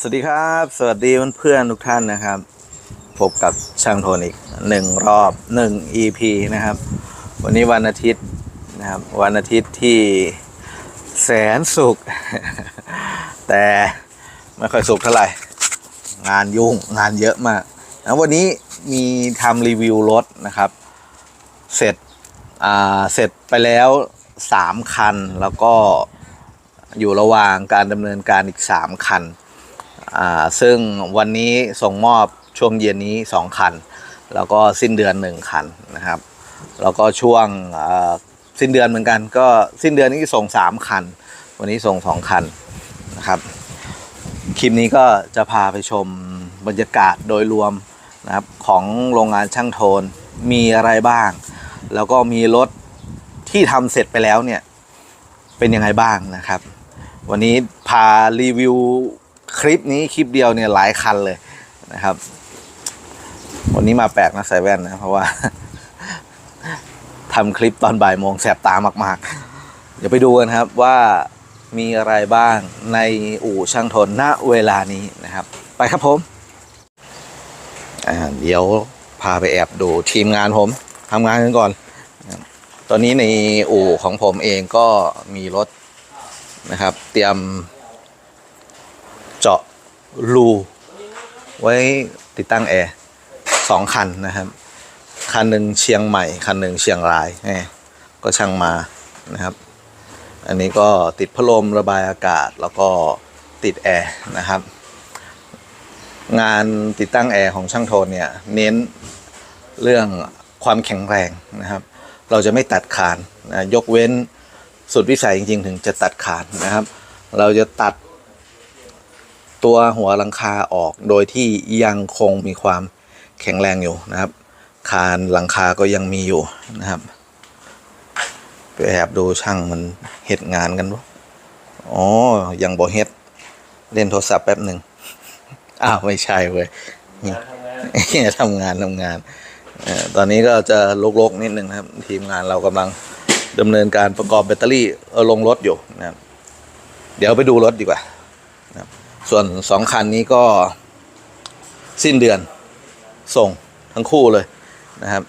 สวัสดีครับสวัสดีเพื่อนๆทุกท่านนะครับพบกับช่างโทนอีก1 รอบ1 EP นะครับวันนี้วันอาทิตย์นะครับวันอาทิตย์ที่แสนสุข แต่ไม่ค่อยสุขเท่าไหร่งานยุ่งงานเยอะมากนะวันนี้มีทำรีวิวรถนะครับเสร็จเสร็จไปแล้ว3 คันแล้วก็อยู่ระหว่างการดำเนินการอีก3 คันซึ่งวันนี้ส่งมอบช่วงเย็นนี้2 คันแล้วก็สิ้นเดือน1 คันนะครับแล้วก็ช่วงสิ้นเดือนเหมือนกันก็สิ้นเดือนนี้ส่ง3 คันวันนี้ส่ง2 คันนะครับคลิปนี้ก็จะพาไปชมบรรยากาศโดยรวมนะครับของโรงงานช่างโทนมีอะไรบ้างแล้วก็มีรถที่ทำเสร็จไปแล้วเนี่ยเป็นยังไงบ้างนะครับวันนี้พารีวิวคลิปนี้คลิปเดียวเนี่ยหลายคันเลยนะครับวันนี้มาแปลกนะใส่แว่นนะเพราะว่า ทำคลิปตอนบ่ายโมงแสบตามากๆเดี๋ยวไปดูกันครับว่ามีอะไรบ้างในอู่ช่างทนณเวลานี้นะครับไปครับผมเดี๋ยวพาไปแอบดูทีมงานผมทำงานกันก่อนตอนนี้ในอู่ของผมเองก็มีรถนะครับเตรียมเจาะรูไว้ติดตั้งแอร์2 คันนะครับคันหนึ่งเชียงใหม่คันหนึ่งเชียงรายก็ช่างมานะครับอันนี้ก็ติดพัดลมระบายอากาศแล้วก็ติดแอร์นะครับงานติดตั้งแอร์ของช่างโทนเนี่ยเน้นเรื่องความแข็งแรงนะครับเราจะไม่ตัดคานนะยกเว้นสุดวิสัยจริงๆถึงจะตัดคานนะครับเราจะตัดตัวหัวหลังคาออกโดยที่ยังคงมีความแข็งแรงอยู่นะครับคานหลังคาก็ยังมีอยู่นะครับไปแอบดูช่างมันเฮ็ดงานกันวะอ๋อยังบ่เฮ็ดเล่นโทรศัพท์แป๊บหนึ่งอ้าวไม่ใช่เว้ยนี่ทำงานตอนนี้ก็จะลกๆนิดนึงนะครับทีมงานเรากำลังดำเนินการประกอบแบตเตอรี่ลงรถอยู่นะครับเดี๋ยวไปดูรถดีกว่านะครับส่วน2 คันนี้ก็สิ้นเดือนส่งทั้งคู่เลยนะครับ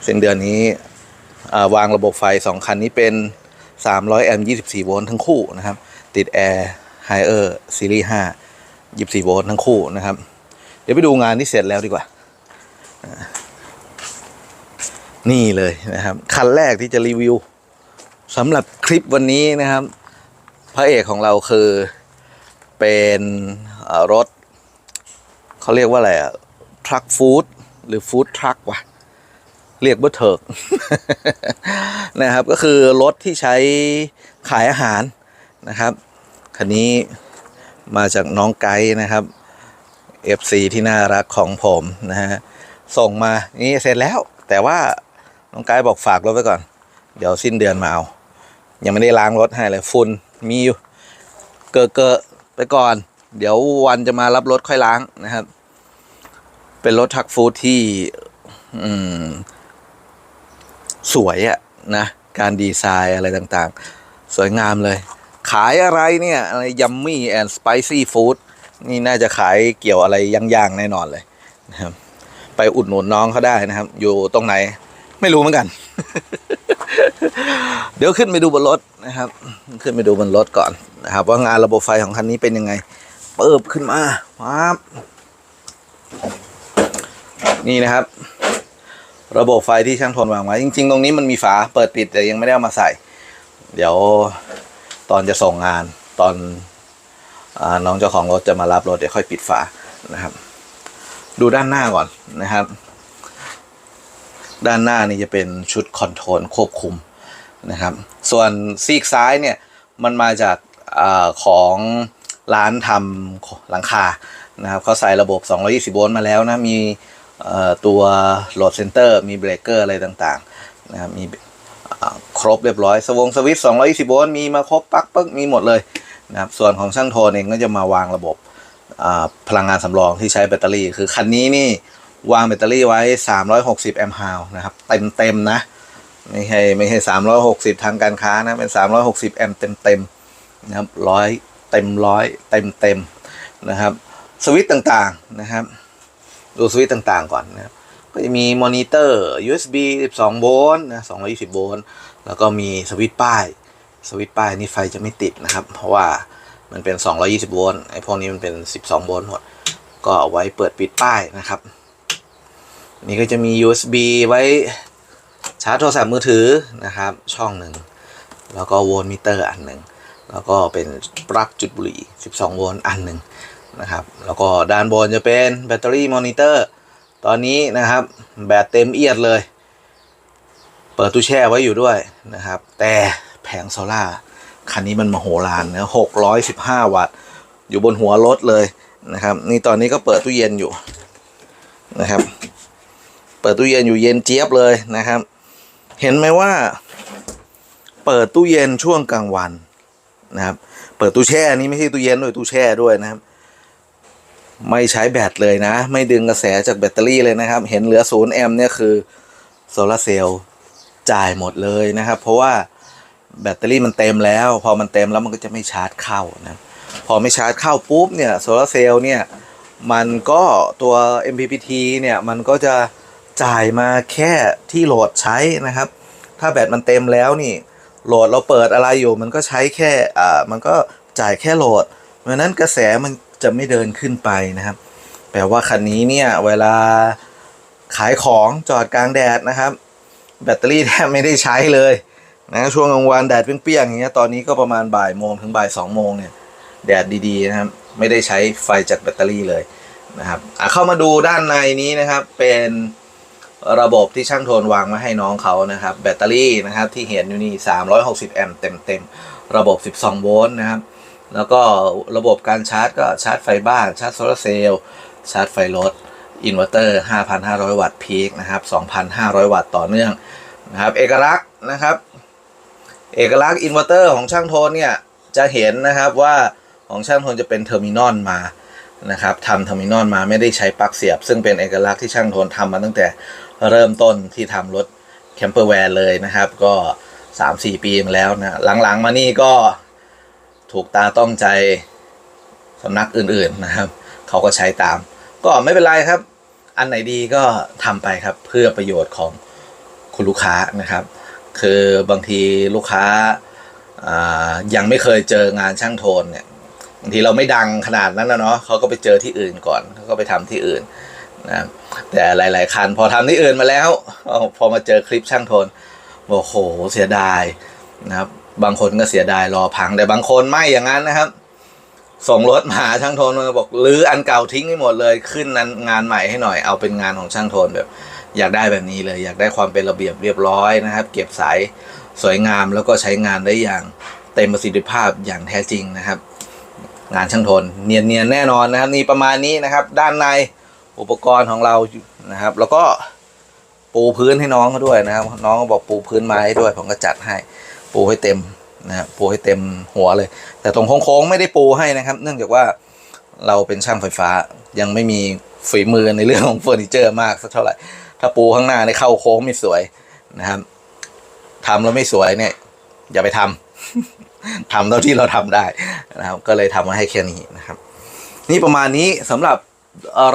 สิ้นเดือนนี้วางระบบไฟ2 คันนี้เป็น300 แอมป์24 โวลต์ทั้งคู่นะครับติดแอร์ไฮเออร์ซีรีส์5 24 โวลต์ทั้งคู่นะครับเดี๋ยวไปดูงานที่เสร็จแล้วดีกว่านี่เลยนะครับคันแรกที่จะรีวิวสำหรับคลิปวันนี้นะครับพระเอกของเราคือเป็นรถเขาเรียกว่าอะไรทรัคฟู้ดหรือฟู้ดทรัควะเรียกว่าเถิก นะครับก็คือรถที่ใช้ขายอาหารนะครับคันนี้มาจากน้องไกด์นะครับ FC ที่น่ารักของผมนะฮะส่งมานี่เสร็จแล้วแต่ว่าน้องไกด์บอกฝากรถไว้ก่อนเดี๋ยวสิ้นเดือนมาเอายังไม่ได้ล้างรถให้เลยฝุ่นมีอยู่เกอะไปก่อนเดี๋ยววันจะมารับรถค่อยล้างนะครับเป็นรถทรัคฟู้ดที่สวยอะนะการดีไซน์อะไรต่างๆสวยงามเลยขายอะไรเนี่ยอะไรยัมมี่แอนด์สไปซี่ฟู้ดนี่น่าจะขายเกี่ยวอะไรย่างๆแน่นอนเลยนะครับไปอุดหนุนน้องเขาได้นะครับอยู่ตรงไหนไม่รู้เหมือนกัน เดี๋ยวขึ้นไปดูบนรถนะครับขึ้นไปดูบนรถก่อนนะครับว่างานระบบไฟของคันนี้เป็นยังไงเปิบขึ้นมาปั๊บนี่นะครับระบบไฟที่ช่างทนวางไว้จริงๆตรงนี้มันมีฝาเปิดปิดแต่ยังไม่ได้เอามาใส่เดี๋ยวตอนจะส่งงานตอนน้องเจ้าของรถจะมารับรถเดี๋ยวค่อยปิดฝานะครับดูด้านหน้าก่อนนะครับด้านหน้านี่จะเป็นชุดคอนโทรลควบคุมนะครับส่วนซีกซ้ายเนี่ยมันมาจากของร้านทำหลังคานะครับเขาใส่ระบบ220 โวลต์มาแล้วนะมีตัวโหลดเซนเตอร์มีเบรกเกอร์อะไรต่างๆนะครับมีครบเรียบร้อยสวิตช์220 โวลต์มีมาครบปักปึ๊กมีหมดเลยนะครับส่วนของช่างโทนเองก็จะมาวางระบบพลังงานสำรองที่ใช้แบตเตอรี่คือคันนี้นี่วางแบตเตอรี่ไว้360 แอมป์ฮาวนะครับเต็มนะไม่ใช่360ทางการค้านะเป็น360 แอมป์เต็มนะครับ100 เต็ม นะครับสวิตช์ต่างๆนะครับดูสวิตช์ต่างๆก่อนนะครับก็จะมีมอนิเตอร์ USB 12 โวลต์นะ220 โวลต์แล้วก็มีสวิตช์ป้ายนี่ไฟจะไม่ติดนะครับเพราะว่ามันเป็น220 โวลต์ไอ้พวกนี้มันเป็น12 โวลต์หมดก็เอาไว้เปิดปิดป้ายนะครับนี่ก็จะมี USB ไว้ชาร์จโทรศัพท์มือถือนะครับช่องหนึ่งแล้วก็โวลต์มิเตอร์อันหนึ่งแล้วก็เป็นปลั๊กจุดบุหรี่12 โวลต์อันหนึ่งนะครับแล้วก็ด้านบนจะเป็นแบตเตอรี่มอนิเตอร์ตอนนี้นะครับแบตเต็มเอียดเลยเปิดตู้แช่ไว้อยู่ด้วยนะครับแต่แผงโซล่าคันนี้มันมโหฬารนะ615 วัตต์อยู่บนหัวรถเลยนะครับนี่ตอนนี้ก็เปิดตู้เย็นอยู่นะครับเปิดตู้เย็นอยู่เย็นเจี๊ยบเลยนะครับเห็นไหมว่าเปิดตู้เย็นช่วงกลางวันนะครับเปิดตู้แช่นี้ไม่ใช่ตู้เย็นด้วยตู้แช่ด้วยนะครับไม่ใช้แบตเลยนะไม่ดึงกระแสจากแบตเตอรี่เลยนะครับเห็นเหลือ0 แอมป์เนี่ยคือโซลาร์เซลล์จ่ายหมดเลยนะครับเพราะว่าแบตเตอรี่มันเต็มแล้วพอมันเต็มแล้วมันก็จะไม่ชาร์จเข้านะพอไม่ชาร์จเข้าปุ๊บเนี่ยโซลาร์เซลล์เนี่ยมันก็ตัว MPPT เนี่ยมันก็จะจ่ายมาแค่ที่โหลดใช้นะครับถ้าแบตมันเต็มแล้วนี่โหลดเราเปิดอะไรอยู่มันก็ใช้แค่มันก็จ่ายแค่โหลดเพราะนั้นกระแสมันจะไม่เดินขึ้นไปนะครับแปลว่าคันนี้เนี่ยเวลาขายของจอดกลางแดดนะครับแบตเตอรี่แทบไม่ได้ใช้เลยนะช่วงกลางวันแดดเปรี้ยงๆอย่างเงี้ยตอนนี้ก็ประมาณบ่ายโมงถึงบ่าย2 โมงเนี่ยแดดดีๆนะครับไม่ได้ใช้ไฟจากแบตเตอรี่เลยนะครับเข้ามาดูด้านในนี้นะครับเป็นระบบที่ช่างโทนวางมาให้น้องเขานะครับแบตเตอรี่นะครับที่เห็นอยู่นี่360 แอมป์เต็มระบบ12 โวลต์นะครับแล้วก็ระบบการชาร์จก็ชาร์จไฟบ้านชาร์จโซลาร์เซลล์ชาร์จไฟรถอินเวอร์เตอร์ 5,500 วัตต์พีคนะครับ 2,500 วัตต์ต่อเนื่องนะครับเอกลักษณ์อินเวอร์เตอร์ของช่างโทนเนี่ยจะเห็นนะครับว่าของช่างโทนจะเป็นเทอร์มินอลมานะครับทำเทอร์มินอลมาไม่ได้ใช้ปลั๊กเสียบซึ่งเป็นเอกลักษณ์ที่ช่างโทนทำมาตั้งแต่เริ่มต้นที่ทำรถแคมเปอร์แวนเลยนะครับก็ 3-4 ปีมาแล้วนะหลังๆมานี่ก็ถูกตาต้องใจสำนักอื่นๆนะครับเขาก็ใช้ตามก็ไม่เป็นไรครับอันไหนดีก็ทำไปครับเพื่อประโยชน์ของคุณลูกค้านะครับคือบางทีลูกค้ายังไม่เคยเจองานช่างโทนเนี่ยบางทีเราไม่ดังขนาดนั้นนะเนาะเขาก็ไปเจอที่อื่นก่อนเขาก็ไปทำที่อื่นนะแต่หลายๆคันพอทำที่อื่นมาแล้วพอมาเจอคลิปช่างโทนโอ้โหเสียดายนะครับบางคนก็เสียดายรอพังแต่บางคนไม่อย่างนั้นนะครับส่งรถมาช่างโทนมาบอกรื้ออันเก่าทิ้งให้หมดเลยขึ้นนั้นงานใหม่ให้หน่อยเอาเป็นงานของช่างโทนแบบอยากได้แบบนี้เลยอยากได้ความเป็นระเบียบเรียบร้อยนะครับเก็บสายสวยงามแล้วก็ใช้งานได้อย่างเต็มประสิทธิภาพอย่างแท้จริงนะครับงานช่างโทนเนียนแน่นอนนะครับนี่ประมาณนี้นะครับด้านในอุปกรณ์ของเรานะครับแล้วก็ปูพื้นให้น้องเขาด้วยนะครับน้องก็บอกปูพื้นไม้ด้วยผมก็จัดให้ปูให้เต็มนะครับปูให้เต็มหัวเลยแต่ตรงโค้งๆไม่ได้ปูให้นะครับเนื่องจากว่าเราเป็นช่างไฟฟ้ายังไม่มีฝีมือในเรื่องของเฟอร์นิเจอร์มากสักเท่าไหร่ถ้าปูข้างหน้าในเข้าโค้งไม่สวยนะครับทำแล้วไม่สวยเนี่ยอย่าไปทำ ทำเท่าที่เราทำได้นะครับก็เลยทำมาให้แค่นี้นะครับนี่ประมาณนี้สำหรับ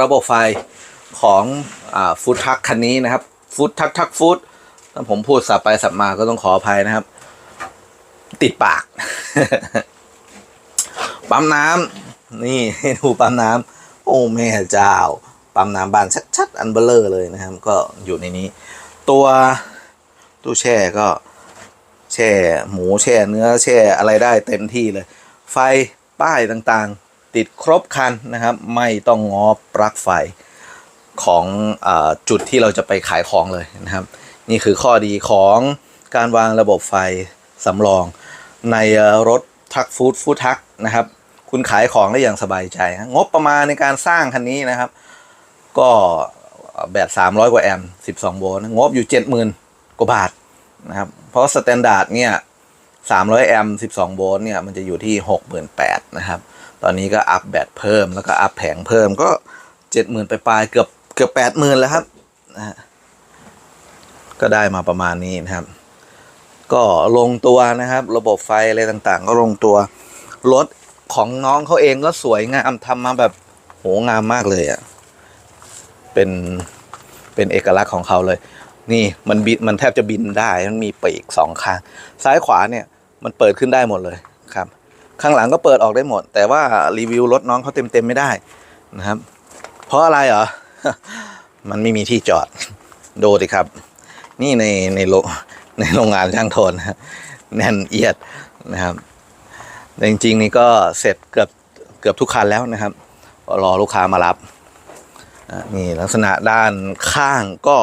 ระบบไฟของฟู้ดทักคันนี้นะครับฟู้ดทักฟู้ดถ้าผมพูดสับไปสับมาก็ต้องขออภัยนะครับติดปาก ปั๊มน้ำนี่ดูปั๊มน้ำโอ้แม่เจ้าปั๊มน้ำบานชัดๆอันเบลเลอร์เลยนะครับก็อยู่ในนี้ตัวตู้แช่ก็แช่หมูแช่เนื้อแช่อะไรได้เต็มที่เลยไฟป้ายต่างๆติดครบคันนะครับไม่ต้องง้อปลั๊กไฟของจุดที่เราจะไปขายของเลยนะครับนี่คือข้อดีของการวางระบบไฟสำรองในรถทักฟู้ดทักนะครับคุณขายของได้อย่างสบายใจงบประมาณในการสร้างคันนี้นะครับก็แบต300 กว่าแอมป์12 โวลต์งบอยู่ 70,000 กว่าบาทนะครับเพราะสแตนดาร์ดเนี่ย300 แอมป์12 โวลต์เนี่ยมันจะอยู่ที่ 68,000 นะครับตอนนี้ก็อัพแบตเพิ่มแล้วก็อัพแผงเพิ่มก็ 70,000 ไปปลายเกือบ 80,000 แล้วครับนะก็ได้มาประมาณนี้นะครับก็ลงตัวนะครับระบบไฟอะไรต่างๆก็ลงตัวรถ ของน้องเขาเองก็สวยงามทำมาแบบโหงามมากเลยอ่ะเป็นเอกลักษณ์ของเขาเลยนี่มันบินมันแทบจะบินได้มันมีปีก2 ข้างซ้ายขวาเนี่ยมันเปิดขึ้นได้หมดเลยครับข้างหลังก็เปิดออกได้หมดแต่ว่ารีวิวรถน้องเขาเต็มไม่ได้นะครับเพราะอะไรเหรอ มันไม่มีที่จอดดูดิครับนี่ในโรงงานช่างโทนแน่นเอียดนะครับแต่จริงๆนี่ก็เสร็จเกือบทุกคันแล้วนะครับรอลูกค้ามารับนี่ลักษณะด้านข้างก็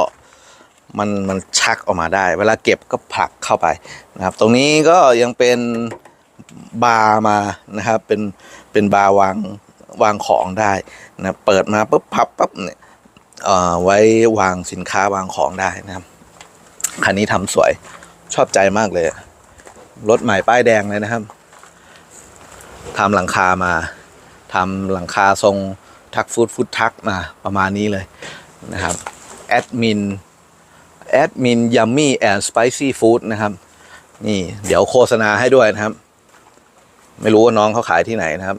มันชักออกมาได้เวลาเก็บก็ผลักเข้าไปนะครับตรงนี้ก็ยังเป็นบาร์มานะครับเป็นบาร์วางของได้นะเปิดมาปุ๊บพับปั๊บเนี่ยไว้วางสินค้าวางของได้นะครับคันนี้ทำสวยชอบใจมากเลยรถใหม่ป้ายแดงเลยนะครับทำหลังคามาทำหลังคาทรงทักฟู้ดทักมาประมาณนี้เลยนะครับแอดมินยัมมี่แอนด์สไปซี่ฟู้ดนะครับนี่เดี๋ยวโฆษณาให้ด้วยนะครับไม่รู้ว่าน้องเขาขายที่ไหนนะครับ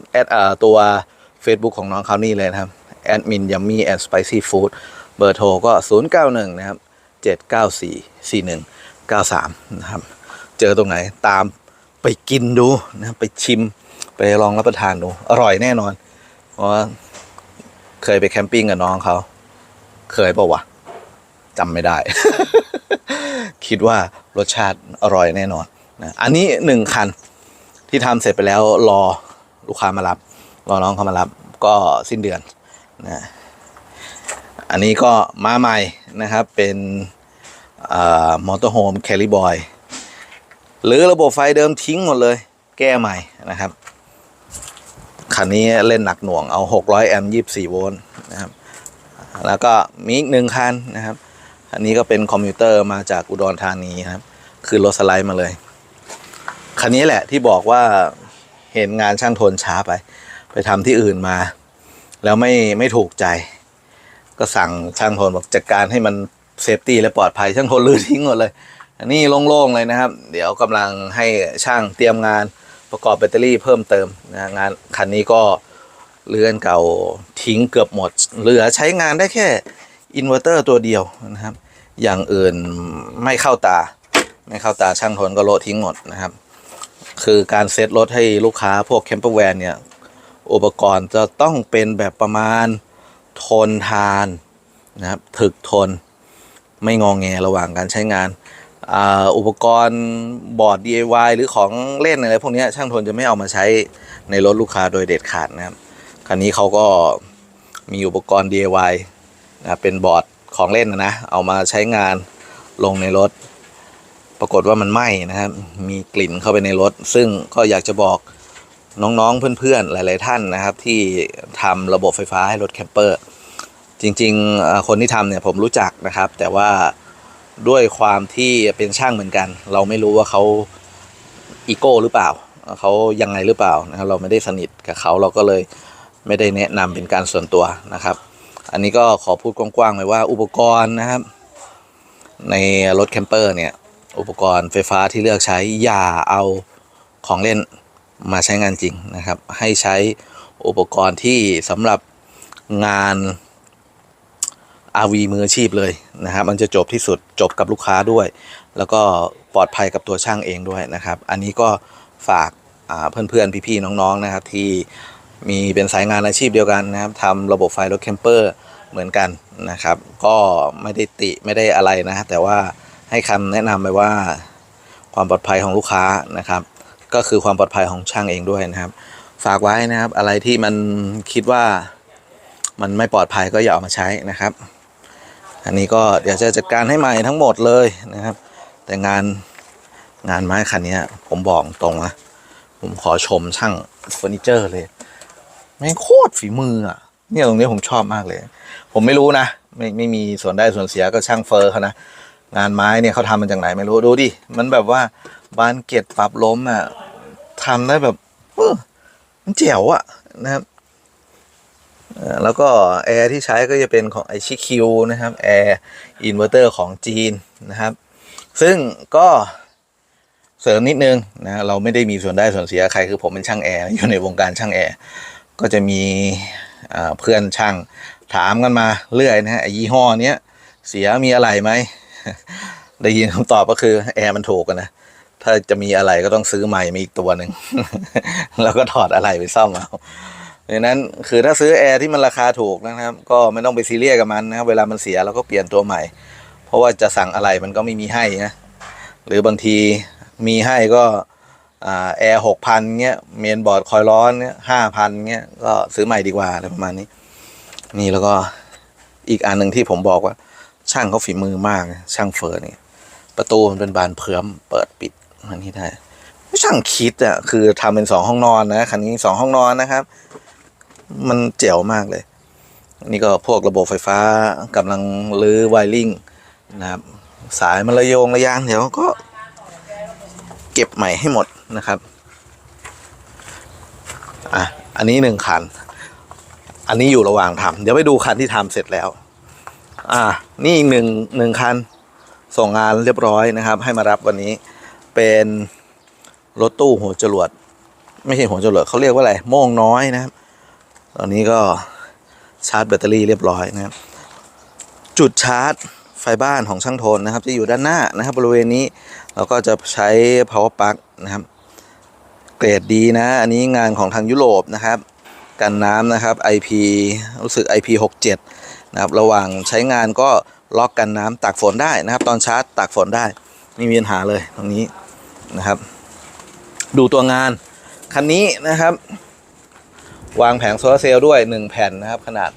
ตัว Facebook ของน้องเขานี่เลยนะครับแอดมินยัมมี่แอนด์สไปซี่ฟู้ดเบอร์โทรก็091นะครับ7944193นะครับเจอตรงไหนตามไปกินดูนะไปชิมไปลองรับประทานดูอร่อยแน่นอนเพราะว่าเคยไปแคมปิ้งกับน้องเขาเคยปะวะจำไม่ได้ คิดว่ารสชาติอร่อยแน่นอนนะอันนี้1 คันที่ทำเสร็จไปแล้วรอลูกค้ามารับรอน้องเขามารับก็สิ้นเดือนนะอันนี้ก็มาใหม่นะครับเป็นมอเตอร์โฮมแคลิบอยหรือระบบไฟเดิมทิ้งหมดเลยแก้ใหม่นะครับคันนี้เล่นหนักหน่วงเอา600แอมป์24 โวลต์นะครับแล้วก็มีอีก1 คันนะครับอันนี้ก็เป็นคอมพิวเตอร์มาจากอุดรธานีครับคือรถสไลด์มาเลยคันนี้แหละที่บอกว่าเห็นงานช่างทนช้าไปทำที่อื่นมาแล้วไม่ถูกใจก็สั่งช่างทนบอกจัดการให้มันเซฟตี้และปลอดภัยช่างทนลื้อทิ้งหมดเลยอันนี้โล่งๆเลยนะครับเดี๋ยวกำลังให้ช่างเตรียมงานประกอบแบตเตอรี่เพิ่มเติมนะงานคันนี้ก็เรือนเก่าทิ้งเกือบหมดเหลือใช้งานได้แค่อินเวอร์เตอร์ตัวเดียวนะครับอย่างอื่นไม่เข้าตาช่างทนก็โละทิ้งหมดนะครับคือการเซตรถให้ลูกค้าพวกแคมเปอร์แวนเนี่ยอุปกรณ์จะต้องเป็นแบบประมาณทนทานนะครับถึกทนไม่งอแงระหว่างการใช้งานอุปกรณ์บอร์ด DIY หรือของเล่นอะไรพวกนี้ช่างทนจะไม่เอามาใช้ในรถลูกค้าโดยเด็ดขาดนะครับคันนี้เขาก็มีอุปกรณ์ DIY นะเป็นบอร์ดของเล่นนะเอามาใช้งานลงในรถปรากฏว่ามันไหม้นะครับมีกลิ่นเข้าไปในรถซึ่งก็อยากจะบอกน้องๆเพื่อนๆหลายๆท่านนะครับที่ทำระบบไฟฟ้าให้รถแคมเปอร์จริงๆคนที่ทำเนี่ยผมรู้จักนะครับแต่ว่าด้วยความที่เป็นช่างเหมือนกันเราไม่รู้ว่าเขาอีโก้หรือเปล่าเขายังไงหรือเปล่านะครับเราไม่ได้สนิทกับเขาเราก็เลยไม่ได้แนะนำเป็นการส่วนตัวนะครับอันนี้ก็ขอพูดกว้างๆไว้ว่าอุปกรณ์นะครับในรถแคมเปอร์เนี่ยอุปกรณ์ไฟฟ้าที่เลือกใช้อย่าเอาของเล่นมาใช้งานจริงนะครับให้ใช้อุปกรณ์ที่สำหรับงาน RV มืออาชีพเลยนะครับมันจะจบที่สุดจบกับลูกค้าด้วยแล้วก็ปลอดภัยกับตัวช่างเองด้วยนะครับอันนี้ก็ฝากเพื่อนๆพี่ๆน้องๆนะครับที่มีเป็นสายงานอาชีพเดียวกันนะครับทำระบบไฟรถแคมเปอร์เหมือนกันนะครับก็ไม่ได้ติไม่ได้อะไรนะแต่ว่าให้คำแนะนำไปว่าความปลอดภัยของลูกค้านะครับก็คือความปลอดภัยของช่างเองด้วยนะครับฝากไว้นะครับอะไรที่มันคิดว่ามันไม่ปลอดภัยก็อย่าเอามาใช้นะครับอันนี้ก็เดี๋ยวจะจัดการให้ใหม่ทั้งหมดเลยนะครับแต่งานไม้คันนี้ผมบอกตรงนะผมขอชมช่างเฟอร์นิเจอร์เลยแม่งโคตรฝีมืออ่ะเนี่ยตรงนี้ผมชอบมากเลยผมไม่รู้นะไม่มีส่วนได้ส่วนเสียก็ช่างเฟอร์เขานะงานไม้เนี่ยเขาทำมาจากไหนไม่รู้ดูดิมันแบบว่าบานเกล็ดปรับล้มอ่ะทำได้แบบมันเจ๋วอ่ะนะครับแล้วก็แอร์ที่ใช้ก็จะเป็นของไอชิคิวนะครับแอร์อินเวอร์เตอร์ของจีนนะครับซึ่งก็ เสริมนิดนึงนะเราไม่ได้มีส่วนได้ส่วนเสียใครคือผมเป็นช่างแอร์อยู่ในวงการช่างแอร์ก็จะมีเพื่อนช่างถามกันมาเรื่อยนะฮะยี่ห้อเนี้ยเสียมีอะไรไหม ได้ยินคำตอบก็คือแอร์มันถูกกันนะถ้าจะมีอะไรก็ต้องซื้อใหม่มาอีกตัวหนึ่ง แล้วก็ถอดอะไรไปซ่อมเอาดังนั้นคือถ้าซื้อแอร์ที่มันราคาถูกนะครับก็ไม่ต้องไปซีเรียสกับมันนะครับเวลามันเสียเราก็เปลี่ยนตัวใหม่เพราะว่าจะสั่งอะไรมันก็ไม่มีให้นะหรือบางทีมีให้ก็แอร์6,000เงี้ยเมนบอร์ดคอยร้อนเงี้ย5,000เงี้ยก็ซื้อใหม่ดีกว่าอะไรประมาณนี้นี่แล้วก็อีกอันหนึ่งที่ผมบอกว่าช่างเขาฝีมือมากช่างเฟอร์นี่ประตูมันเป็นบานเพิ่มเปิดปิดอันนี้ได้ช่างคิดอ่ะคือทำเป็น2 ห้องนอนนะคันนี้2 ห้องนอนนะครับมันเจ๋วมากเลยนี่ก็พวกระบบไฟฟ้ากำลังรื้อไวริ่งนะครับสายมันระโยงระยางเดี๋ยวก็เก็บใหม่ให้หมดนะครับอันนี้1 คันอันนี้อยู่ระหว่างทำเดี๋ยวไปดูคันที่ทำเสร็จแล้วนี่หนึ่งคันส่งงานเรียบร้อยนะครับให้มารับวันนี้เป็นรถตู้หัวจรวดไม่ใช่หัวจรวดเขาเรียกว่าอะไรโม่งน้อยนะครับตอนนี้ก็ชาร์จแบตเตอรี่เรียบร้อยนะครับจุดชาร์จไฟบ้านของช่างทนนะครับจะอยู่ด้านหน้านะครับบริเวณนี้เราก็จะใช้ power plug นะครับเกรดดีนะอันนี้งานของทางยุโรปนะครับกันน้ำนะครับ IP รู้สึก IP67 นะครับระหว่างใช้งานก็ล็อกกันน้ำตากฝนได้นะครับตอนชาร์จตากฝนได้ไม่มีปัญหาเลยตรงนี้นะครับดูตัวงานคันนี้นะครับวางแผงโซลาร์เซลล์ด้วย1 แผ่นนะครับขนาด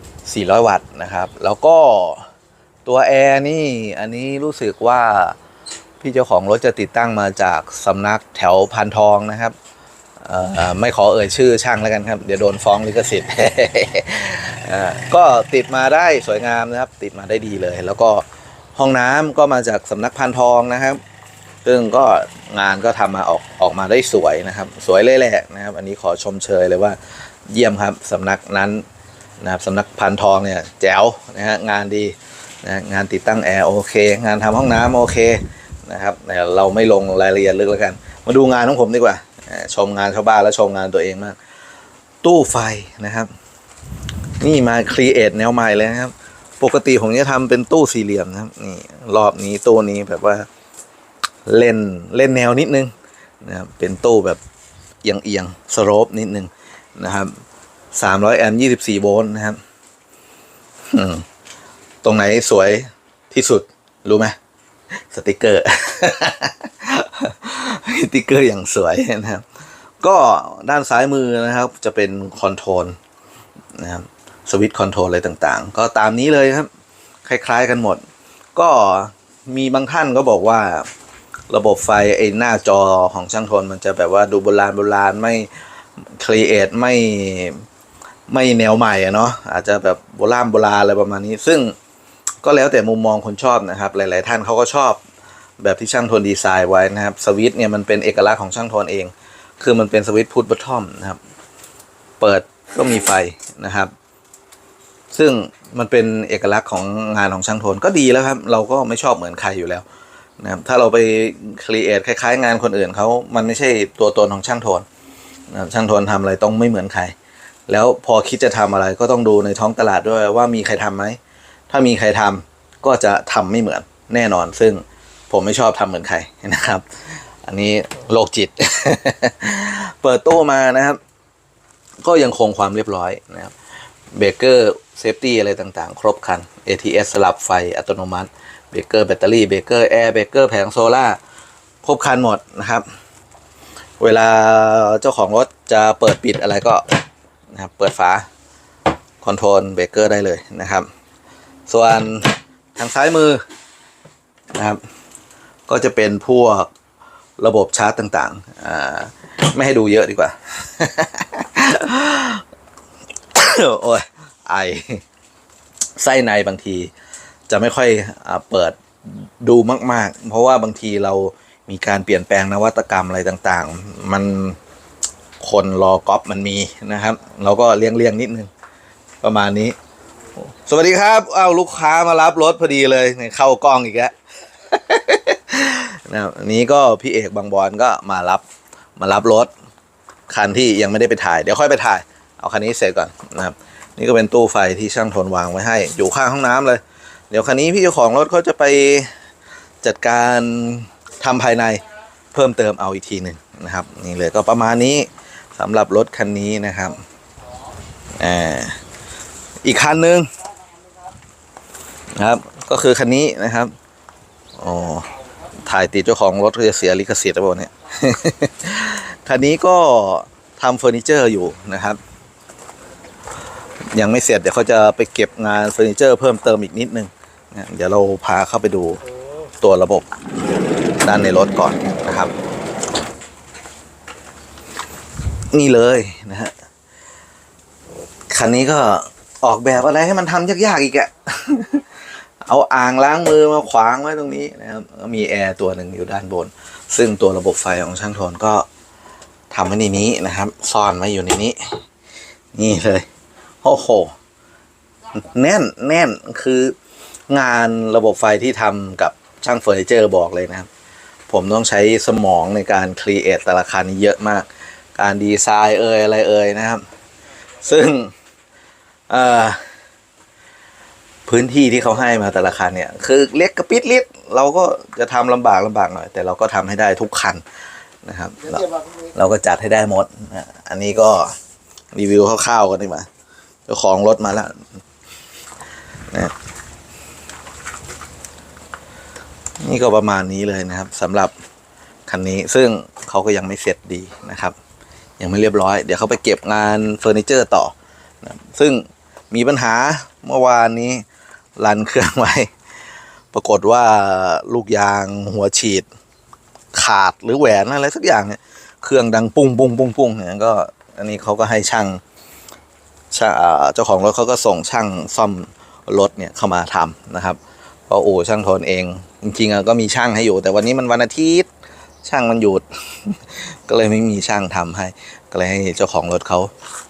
400 วัตต์นะครับแล้วก็ตัวแอร์นี่อันนี้รู้สึกว่าพี่เจ้าของรถจะติดตั้งมาจากสำนักแถวพานทองนะครับไม่ขอเอ่ยชื่อช่างแล้วกันครับเดี๋ยวโดนฟ้องลิขสิทธิ์ ก็ติดมาได้สวยงามนะครับติดมาได้ดีเลยแล้วก็ห้องน้ำก็มาจากสำนักพานทองนะครับซึ่งก็งานก็ทำมาออกมาได้สวยนะครับสวยเลยแหละนะครับอันนี้ขอชมเชยเลยว่าเยี่ยมครับสำนักนั้นนะครับสำนักพานทองเนี่ยแจ๋วนะฮะงานดีนะงานติดตั้งแอร์โอเคงานทำห้องน้ำโอเคนะครับแต่เราไม่ลงรายละเอียดลึกแล้วกันมาดูงานของผมดีกว่าชมงานชาวบ้านแล้วชมงานตัวเองมากตู้ไฟนะครับนี่มาครีเอทแนวใหม่เลยนะครับปกติผมจะทำเป็นตู้สี่เหลี่ยมนะครับนี่รอบนี้ตู้นี้แบบว่าเล่นแนวนิดนึงนะครับเป็นตู้แบบเอียงสโลปนิดนึงนะครับ300 แอมป์24 โวลต์นะครับตรงไหนสวยที่สุดรู้ไหมสติกเกอร์ สติกเกอร์อย่างสวยนะครับก็ด้านซ้ายมือนะครับจะเป็นคอนโทรลนะครับสวิตช์คอนโทรลอะไรต่างๆก็ตามนี้เลยครับคล้ายๆกันหมดก็มีบางท่านก็บอกว่าระบบไฟไอ้หน้าจอของช่างทนมันจะแบบว่าดูโบราณไม่ครีเอทไม่แนวใหม่เนาะอาจจะแบบโบราณอะไรประมาณนี้ซึ่งก็แล้วแต่มุมมองคนชอบนะครับหลายๆท่านเขาก็ชอบแบบที่ช่างทนดีไซน์ไว้นะครับสวิตช์เนี่ยมันเป็นเอกลักษณ์ของช่างทนเองคือมันเป็นสวิตช์พุทบอททอมนะครับเปิดก็มีไฟนะครับซึ่งมันเป็นเอกลักษณ์ของงานของช่างทนก็ดีแล้วครับเราก็ไม่ชอบเหมือนใครอยู่แล้วนะครับถ้าเราไปครีเอทคล้ายๆงานคนอื่นเขามันไม่ใช่ตัวตนของช่างทนนะครับช่างทนทำอะไรต้องไม่เหมือนใครแล้วพอคิดจะทำอะไรก็ต้องดูในท้องตลาดด้วยว่ามีใครทำไหมถ้ามีใครทำก็จะทำไม่เหมือนแน่นอนซึ่งผมไม่ชอบทำเหมือนใครนะครับอันนี้โรคจิต เปิดตู้มานะครับก็ยังคงความเรียบร้อยนะครับเบรกเกอร์เซฟตี้อะไรต่างๆครบคัน ATS สลับไฟอัตโนมัติเบรกเกอร์แบตเตอรี่เบรกเกอร์แอร์เบรกเกอร์แผงโซล่าครบคันหมดนะครับเวลาเจ้าของรถจะเปิดปิดอะไรก็นะครับเปิดฝาคอนโทรลเบรกเกอร์ได้เลยนะครับส่วนทางซ้ายมือนะครับก็จะเป็นพวกระบบชาร์จต่างๆไม่ให้ดูเยอะดีกว่า โอ้ยไอไส้ในบางทีจะไม่ค่อยเปิดดูมากๆเพราะว่าบางทีเรามีการเปลี่ยนแปลงนวัตกรรมอะไรต่างๆมันคนรอก๊อปมันมีนะครับเราก็เลี่ยงนิดนึงประมาณนี้สวัสดีครับลูกค้ามารับรถพอดีเลยเข้ากล้องอีกแล้ว นะครับอันนี้ก็พี่เอกบางบอนก็มารับรถคันที่ยังไม่ได้ไปถ่ายเดี๋ยวค่อยไปถ่ายเอาคันนี้เสร็จก่อนนะครับนี่ก็เป็นตู้ไฟที่ช่างทนวางไว้ให้อยู่ข้างห้องน้ำเลยเดี๋ยวคันนี้พี่เจ้าของรถเขาจะไปจัดการทำภายในเพิ่มเติมเอาอีกทีหนึ่งนะครับนี่เลยก็ประมาณนี้สำหรับรถคันนี้นะครับอีกคันหนึ่งนะครับก็คือคันนี้นะครับอ๋อถ่ายติดเจ้าของรถก็จะเสียลิขสิทธิ์แล้วพวกนี้ คันนี้ก็ทำเฟอร์นิเจอร์อยู่นะครับยังไม่เสร็จเดี๋ยวเขาจะไปเก็บงานเฟอร์นิเจอร์เพิ่มเติมอีกนิดนึงนะเดี๋ยวเราพาเข้าไปดูตัวระบบด้านในรถก่อนนะครับนี่เลยนะฮะคันนี้ก็ออกแบบอะไรให้มันทำยากๆอีกอะ เอาอ่างล้างมือมาขวางไว้ตรงนี้นะครับมีแอร์ตัวหนึ่งอยู่ด้านบนซึ่งตัวระบบไฟของช่างทนก็ทำไว้ในนี้นะครับซ่อนไว้อยู่ในนี้นี่เลยโอ้โหแน่นคืองานระบบไฟที่ทำกับช่างเฟอร์นิเจอร์บอกเลยนะครับผมต้องใช้สมองในการครีเอทแต่ละคันนี้เยอะมากการดีไซน์อะไรนะครับซึ่งพื้นที่ที่เขาให้มาแต่ละคันเนี่ยคือเล็กกระปิดลิดเราก็จะทำลำบากหน่อยแต่เราก็ทำให้ได้ทุกคันนะครับเราก็จัดให้ได้หมดนะอันนี้ก็รีวิวคร่าวๆกันดีกว่าเจ้าของรถมาแล้วนะนี่ก็ประมาณนี้เลยนะครับสำหรับคันนี้ซึ่งเขาก็ยังไม่เสร็จดีนะครับยังไม่เรียบร้อยเดี๋ยวเขาไปเก็บงานเฟอร์นิเจอร์ต่อนะซึ่งมีปัญหาเมื่อวานนี้รันเครื่องไว้ปรากฏว่าลูกยางหัวฉีดขาดหรือแหวนอะไรสักอย่างเนี่ยเครื่องดังปุ้งเนี่ยก็อันนี้เขาก็ให้ช่างเจ้าของรถเขาก็ส่งช่างซ่อมรถเนี่ยเข้ามาทำนะครับเพราะช่างทนเองจริงๆก็มีช่างให้อยู่แต่วันนี้มันวันอาทิตย์ช่างมันหยุด ก็เลยไม่มีช่างทำให้ก็เลยให้เจ้าของรถเขา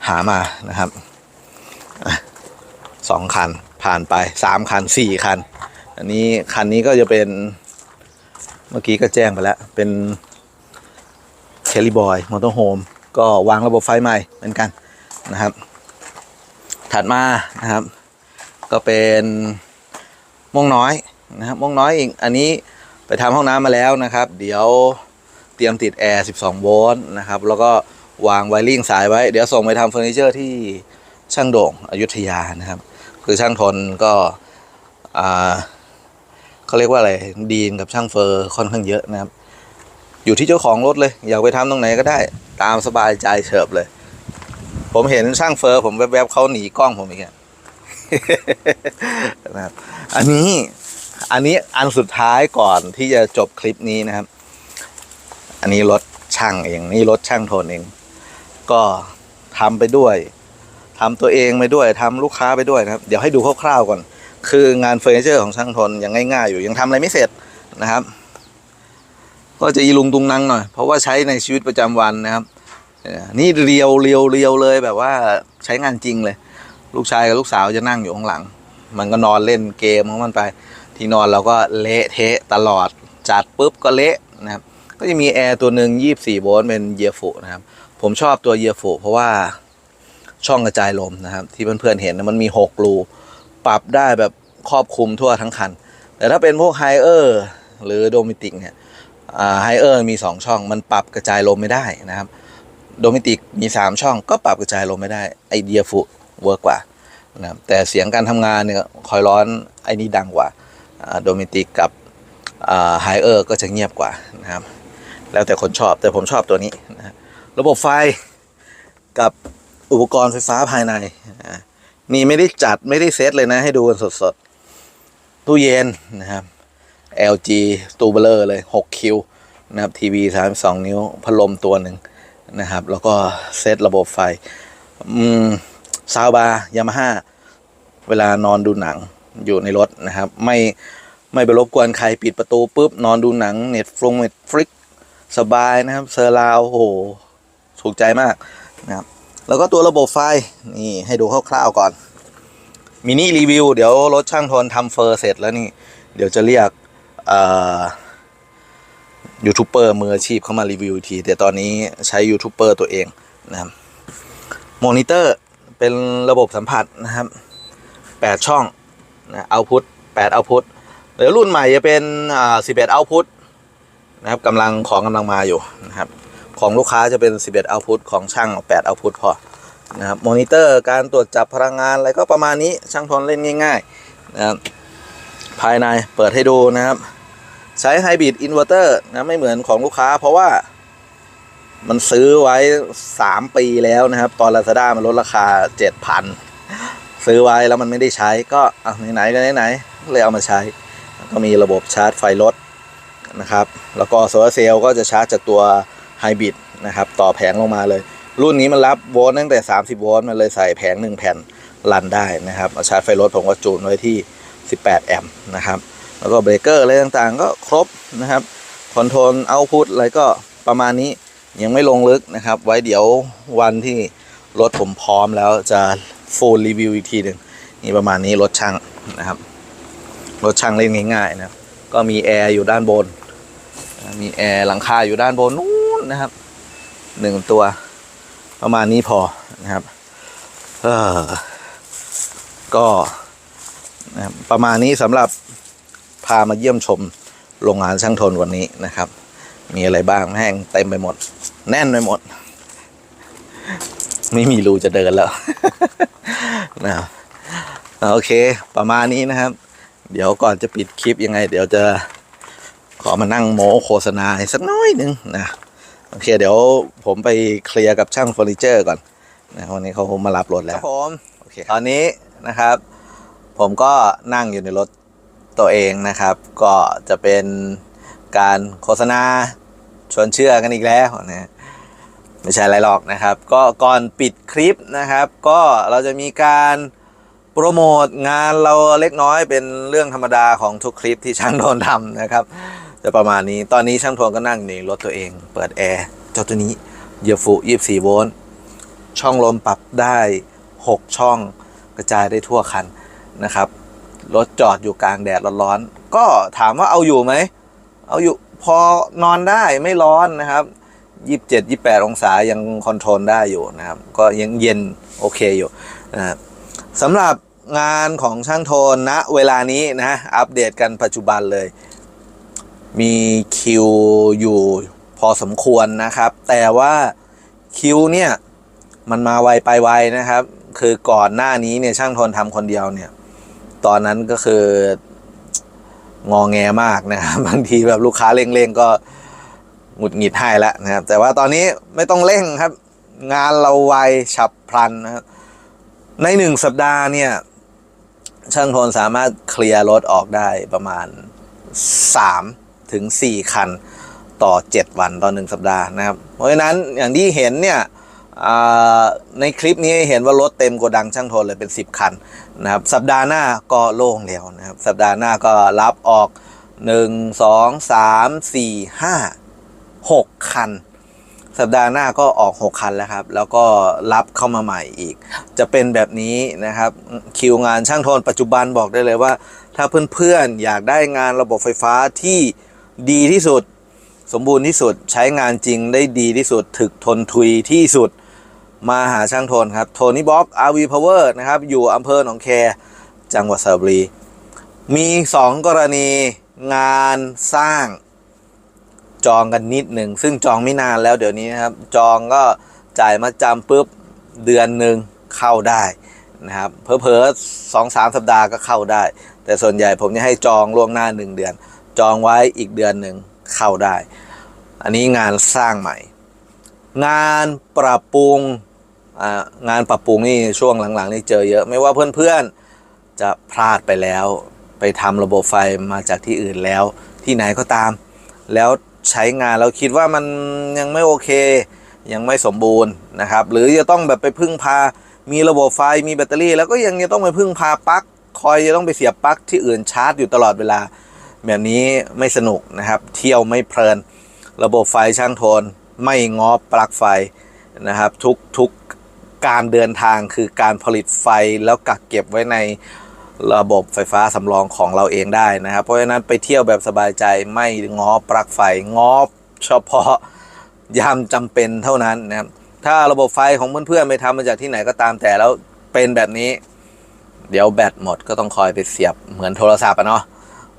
หามานะครับ2 คันผ่านไป3 คัน4 คันอันนี้คันนี้ก็จะเป็นเมื่อกี้ก็แจ้งไปแล้วเป็นเคลลี่บอยมอเตอร์โฮมก็วางระบบไฟใหม่เหมือนกันนะครับถัดมานะครับก็เป็นม่วงน้อยนะครับม่วงน้อยอีกอันนี้ไปทำห้องน้ำมาแล้วนะครับเดี๋ยวเตรียมติดแอร์12 โวลต์นะครับแล้วก็วางไวริ่งสายไว้เดี๋ยวส่งไปทำเฟอร์นิเจอร์ที่ช่างโด่งอยุธยานะครับคือช่างทนก็เขาเรียกว่าอะไรดีนกับช่างเฟอร์ค่อนข้างเยอะนะครับอยู่ที่เจ้าของรถเลยอยากไปทำตรงไหนก็ได้ตามสบายใจเฉิบเลยผมเห็นช่างเฟอร์ผมแวบๆเขาหนีกล้องผมอีกนะครับอันนี้อันสุดท้ายก่อนที่จะจบคลิปนี้นะครับอันนี้รถช่างเองนี่รถช่างทนเองก็ทำไปด้วยทำตัวเองไปด้วยทำลูกค้าไปด้วยนะครับเดี๋ยวให้ดูคร่าวๆก่อนคืองานเฟอร์นิเจอร์ของช่างทนยังง่ายๆอยู่ยังทำอะไรไม่เสร็จนะครับก็จะอีลุงตุงนังหน่อยเพราะว่าใช้ในชีวิตประจำวันนะครับนี่เรียวเลยแบบว่าใช้งานจริงเลยลูกชายกับลูกสาวจะนั่งอยู่ข้างหลังมันก็นอนเล่นเกมของมันไปที่นอนเราก็เละเทะตลอดจัดปุ๊บก็เละนะครับก็จะมีแอร์ตัวหนึ่ง24 โวลต์เป็นเยียร์ฟุนะครับผมชอบตัวเยียร์ฟุเพราะว่าช่องกระจายลมนะครับที่เพื่อนๆเห็นมันมี6 รูปรับได้แบบครอบคลุมทั่วทั้งคันแต่ถ้าเป็นพวกไฮเออร์หรือโดมิติกเนี่ยไฮเออร์มี2 ช่องมันปรับกระจายลมไม่ได้นะครับโดมิติกมี3 ช่องก็ปรับกระจายลมไม่ได้ไอเดียฟุเวิร์กกว่านะครับแต่เสียงการทำงานเนี่ยคอยร้อนไอ้นี่ดังกว่าโดมิติกกับไฮเออร์ก็จะเงียบกว่านะครับแล้วแต่คนชอบแต่ผมชอบตัวนี้นะระบบไฟกับอุปกรณ์ไฟฟ้าภายในนี่ไม่ได้จัดไม่ได้เซตเลยนะให้ดูกันสดๆตู้เย็นนะครับ LG ตู้เบลอเลย6 คิวนะครับทีวี32 นิ้วพัดลมตัวหนึ่งนะครับแล้วก็เซตระบบไฟซาวบาร์ยามาฮ่าเวลานอนดูหนังอยู่ในรถนะครับไม่ไปรบกวนใครปิดประตูปุ๊บนอนดูหนังเน็ตฟลิกสบายนะครับเซอร์ราวโอ้โหถูกใจมากนะครับแล้วก็ตัวระบบไฟนี่ให้ดูคร่าวๆก่อนมินิรีวิวเดี๋ยวรถช่างทนทำเฟอร์เสร็จแล้วนี่เดี๋ยวจะเรียก ยูทูบเบอร์มืออาชีพเข้ามารีวิวทีแต่ตอนนี้ใช้ยูทูบเบอร์ตัวเองนะครับมอนิเตอร์เป็นระบบสัมผัสนะครับ8ช่องนะเอาพุท8เอาพุทเดี๋ยวรุ่นใหม่จะเป็น11เอาพุทนะครับกำลังมาอยู่นะครับของลูกค้าจะเป็น11เอาพุทของช่าง8เอาพุทพอนะครับมอนิเตอร์การตรวจจับพลังงานอะไรก็ประมาณนี้ช่างทนเล่นง่ายๆนะครับภายในเปิดให้ดูนะครับใช้ไฮบริดอินเวอร์เตอร์นะไม่เหมือนของลูกค้าเพราะว่ามันซื้อไว้3 ปีแล้วนะครับตอน Lazada มันลดราคา 7,000 ซื้อไว้แล้วมันไม่ได้ใช้ก็ไหนๆก็ไหนๆเลยเอามาใช้ก็มีระบบชาร์จไฟรถนะครับแล้วก็โซลาร์เซลล์ก็จะชาร์จจากตัวไฮบริดนะครับต่อแผงลงมาเลยรุ่นนี้มันรับโวลต์ตั้งแต่30 โวลต์มันเลยใส่แผง1 แผ่นรันได้นะครับชาร์จไฟรถผมก็จูนไว้ที่18 แอมป์นะครับแล้วก็เบรกเกอร์อะไรต่างๆก็ครบนะครับคอนโทรลเอาท์พุตอะไรก็ประมาณนี้ยังไม่ลงลึกนะครับไว้เดี๋ยววันที่รถผมพร้อมแล้วจะฟูลรีวิวอีกทีหนึ่งนี่ประมาณนี้รถช่างนะครับรถช่างเล่นง่ายๆนะก็มีแอร์อยู่ด้านบนมีแอร์หลังคาอยู่ด้านบนนู้นนะครับ1 ตัวประมาณนี้พอนะครับก็ประมาณนี้สำหรับพามาเยี่ยมชมโรงงานช่างทนวันนี้นะครับมีอะไรบ้างแห้งเต็มไปหมดแน่นไปหมดไม่มีรูจะเดินแล้ว นะครับโอเคประมาณนี้นะครับเดี๋ยวก่อนจะปิดคลิปยังไงเดี๋ยวจะขอมานั่งโม้โฆษณาให้สักน้อยหนึ่งนะโอเคเดี๋ยวผมไปเคลียร์กับช่างเฟอร์นิเจอร์ก่อนนะวันนี้เขามารับรถแล้วครับผมโอเคตอนนี้นะครับผมก็นั่งอยู่ในรถตัวเองนะครับก็จะเป็นการโฆษณาชวนเชื่อกันอีกแล้วนะไม่ใช่อะไรหรอกนะครับก็ก่อนปิดคลิปนะครับก็เราจะมีการโปรโมทงานเราเล็กน้อยเป็นเรื่องธรรมดาของทุกคลิปที่ช่างโทนทำนะครับจะประมาณนี้ตอนนี้ช่างโทนก็นั่งในรถตัวเองเปิดแอร์เจ้าตัวนี้เยฟู24 โวลต์ช่องลมปรับได้6 ช่องกระจายได้ทั่วคันนะครับรถจอดอยู่กลางแดดร้อนๆก็ถามว่าเอาอยู่ไหมเอาอยู่พอนอนได้ไม่ร้อนนะครับ27-28 องศายังคอนโทรลได้อยู่นะครับก็ยังเย็นโอเคอยู่นะครับสำหรับงานของช่างโทนณเวลานี้นะอัปเดตกันปัจจุบันเลยมีคิวอยู่พอสมควรนะครับแต่ว่าคิวเนี่ยมันมาไวไปไวนะครับคือก่อนหน้านี้เนี่ยช่างโทนทำคนเดียวเนี่ยตอนนั้นก็คืองอแงมากนะครับบางทีแบบลูกค้าเร่งๆก็หงุดหงิดให้แล้วนะครับแต่ว่าตอนนี้ไม่ต้องเร่งครับงานเราไวฉับพลันนะครับใน1 สัปดาห์เนี่ยช่างโทนสามารถเคลียร์รถออกได้ประมาณ3-4 คันต่อ7 วันต่อ1 สัปดาห์นะครับเพราะฉะนั้นอย่างที่เห็นเนี่ยในคลิปนี้เห็นว่ารถเต็มโกดังช่างทนเลยเป็น10 คันนะครับสัปดาห์หน้าก็โล่งแล้วนะครับสัปดาห์หน้าก็รับออก1 2 3 4 5 6 คันสัปดาห์หน้าก็ออก6 คันแล้วครับแล้วก็รับเข้ามาใหม่อีกจะเป็นแบบนี้นะครับคิวงานช่างทนปัจจุบันบอกได้เลยว่าถ้าเพื่อนๆอยากได้งานระบบไฟฟ้าที่ดีที่สุดสมบูรณ์ที่สุดใช้งานจริงได้ดีที่สุดถึกทนทุยที่สุดมาหาช่างทนครับโทนี่บ็อก RV Power นะครับอยู่อำเภอหนองแคจังหวัดสระบุรีมี2 กรณีงานสร้างจองกันนิดหนึ่งซึ่งจองไม่นานแล้วเดี๋ยวนี้นะครับจองก็จ่ายมาจำปุ๊บเดือนหนึ่งเข้าได้นะครับเผลอๆ2-3 สัปดาห์ก็เข้าได้แต่ส่วนใหญ่ผมจะให้จองล่วงหน้า1 เดือนจองไว้อีกเดือนหนึ่งเข้าได้อันนี้งานสร้างใหม่งานปรับปรุงงานปรับปรุงนี่ช่วงหลังๆนี่เจอเยอะไม่ว่าเพื่อนๆจะพลาดไปแล้วไปทำระบบไฟมาจากที่อื่นแล้วที่ไหนก็ตามแล้วใช้งานแล้วคิดว่ามันยังไม่โอเคยังไม่สมบูรณ์นะครับหรือจะต้องแบบไปพึ่งพามีระบบไฟมีแบตเตอรี่แล้วก็ยังจะต้องไปพึ่งพาปลั๊กคอยจะต้องไปเสียบปลั๊กที่อื่นชาร์จอยู่ตลอดเวลาแบบนี้ไม่สนุกนะครับเที่ยวไม่เพลินระบบไฟช่างโทนไม่ง้อปลั๊กไฟนะครับทุกการเดินทางคือการผลิตไฟแล้วกักเก็บไว้ใน ระบบไฟฟ้าสำรองของเราเองได้นะครับเพราะฉะนั้นไปเที่ยวแบบสบายใจไม่ง้อปลั๊กไฟง้อเฉพาะยามจำเป็นเท่านั้นนะครับถ้าระบบไฟของเพื่อนๆไปทำมาจากที่ไหนก็ตามแต่แล้วเป็นแบบนี้เดี๋ยวแบตหมดก็ต้องคอยไปเสียบเหมือนโทรศัพท์อะเนาะ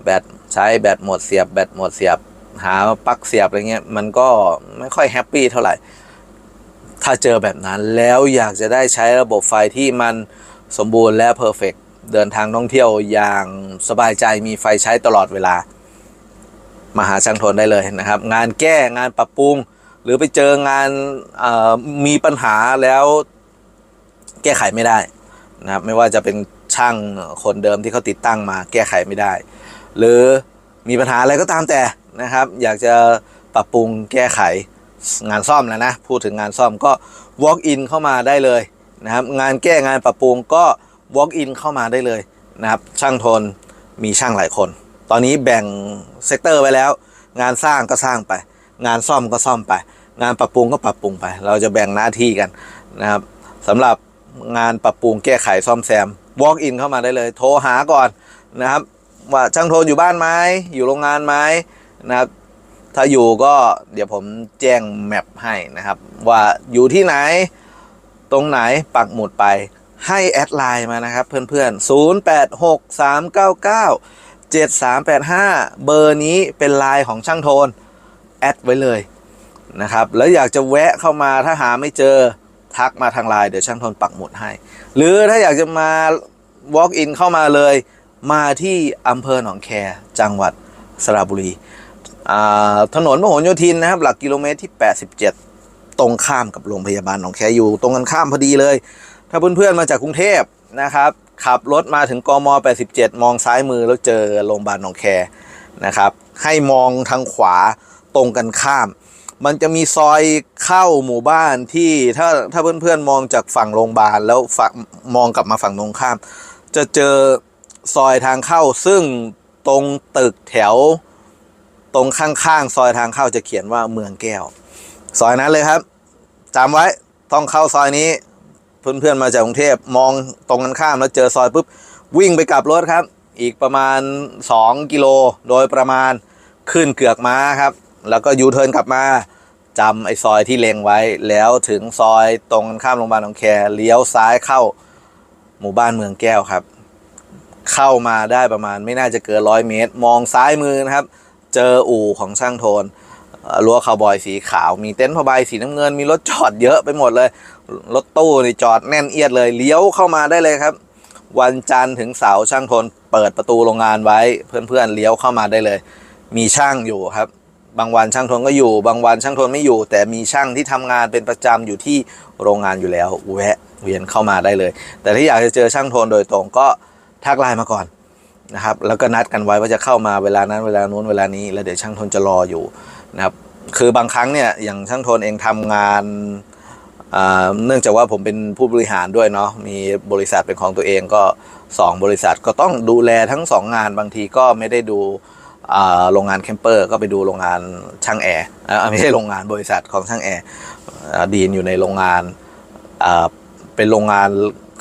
แบตใช้แบตหมดเสียบแบตหมดเสียบหาปลั๊กเสียบอะไรเงี้ยมันก็ไม่ค่อยแฮปปี้เท่าไหร่ถ้าเจอแบบนั้นแล้วอยากจะได้ใช้ระบบไฟที่มันสมบูรณ์และเพอร์เฟกต์เดินทางท่องเที่ยวอย่างสบายใจมีไฟใช้ตลอดเวลามาหาช่างทนได้เลยนะครับงานแก้งานปรับปรุงหรือไปเจองานมีปัญหาแล้วแก้ไขไม่ได้นะครับไม่ว่าจะเป็นช่างคนเดิมที่เขาติดตั้งมาแก้ไขไม่ได้หรือมีปัญหาอะไรก็ตามแต่นะครับอยากจะปรับปรุงแก้ไขงานซ่อมแล้วนะพูดถึงงานซ่อมก็ walk in เข้ามาได้เลยนะครับงานแก้งานปรับปรุงก็ walk in เข้ามาได้เลยนะครับช่างทนมีช่างหลายคนตอนนี้แบ่งเซกเตอร์ไว้แล้วงานสร้างก็สร้างไปงานซ่อมก็ซ่อมไปงานปรับปรุงก็ปรับปรุงไปเราจะแบ่งหน้าที่กันนะครับสำหรับงานปรับปรุงแก้ไขซ่อมแซม walk in เข้ามาได้เลยโทรหาก่อนนะครับว่าช่างทนอยู่บ้านไหมอยู่โรงงานไหมนะครับถ้าอยู่ก็เดี๋ยวผมแจ้งแมปให้นะครับว่าอยู่ที่ไหนตรงไหนปักหมุดไปให้แอดไลน์มานะครับเพื่อนๆ0863997385เบอร์นี้เป็นไลน์ของช่างโทนแอดไว้เลยนะครับแล้วอยากจะแวะเข้ามาถ้าหาไม่เจอทักมาทางไลน์เดี๋ยวช่างโทนปักหมุดให้หรือถ้าอยากจะมา walk in เข้ามาเลยมาที่อำเภอหนองแคจังหวัดสระบุรีถนนพหลโยธินนะครับหลักกิโลเมตรที่87ตรงข้ามกับโรงพยาบาลหนองแคอยู่ตรงกันข้ามพอดีเลยถ้าเพื่อนๆมาจากกรุงเทพนะครับขับรถมาถึงกม87มองซ้ายมือแล้วเจอโรงพยาบาลหนองแคนะครับให้มองทางขวาตรงกันข้ามมันจะมีซอยเข้าหมู่บ้านที่ถ้าเพื่อนๆมองจากฝั่งโรงพยาบาลแล้วมองกลับมาฝั่งตรงข้ามจะเจอซอยทางเข้าซึ่งตรงตึกแถวตรงข้างๆซอยทางเข้าจะเขียนว่าเมืองแก้วซอยนั้นเลยครับจำไว้ต้องเข้าซอยนี้เพื่อนๆมาจากกรุงเทพมองตรงกันข้ามแล้วเจอซอยปุ๊บวิ่งไปกลับรถครับอีกประมาณ2กิโลโดยประมาณขึ้นเกือกม้าครับแล้วก็ยูเทิร์นกลับมาจำไอ้ซอยที่เล็งไว้แล้วถึงซอยตรงกันข้ามโรงพยาบาลหนองแคเลี้ยวซ้ายเข้าหมู่บ้านเมืองแก้วครับเข้ามาได้ประมาณไม่น่าจะเกิน100 เมตรมองซ้ายมือนะครับเจออู่ของช่างโทนรั้วคาวบอยสีขาวมีเต็นท์ผ้าใบสีน้ำเงินมีรถจอดเยอะไปหมดเลยรถตู้นี่จอดแน่นเอียดเลยเลี้ยวเข้ามาได้เลยครับวันจันทร์ถึงเสาร์ช่างโทนเปิดประตูโรงงานไว้เพื่อนๆเลี้ยวเข้ามาได้เลยมีช่างอยู่ครับบางวันช่างโทนก็อยู่บางวันช่างโทนไม่อยู่แต่มีช่างที่ทำงานเป็นประจำอยู่ที่โรงงานอยู่แล้วแวะเวียนเข้ามาได้เลยแต่ถ้าอยากจะเจอช่างโทนโดยตรงก็ทักไลน์มาก่อนนะครับแล้วก็นัดกันไว้ว่าจะเข้ามาเวลานั้นเวลานู้นเวลานี้แล้วเดี๋ยวช่างทนจะรออยู่นะครับคือบางครั้งเนี่ยอย่างช่างทนเองทำงานเนื่องจากว่าผมเป็นผู้บริหารด้วยเนาะมีบริษัทเป็นของตัวเองก็2บริษัทก็ต้องดูแลทั้ง2งานบางทีก็ไม่ได้ดูโรงงานแคมเปอร์ก็ไปดูโรงงานช่างแอร์ไม่ใช่โรงงานบริษัทของช่างแอร์ดีนอยู่ในโรงงานเป็นโรงงาน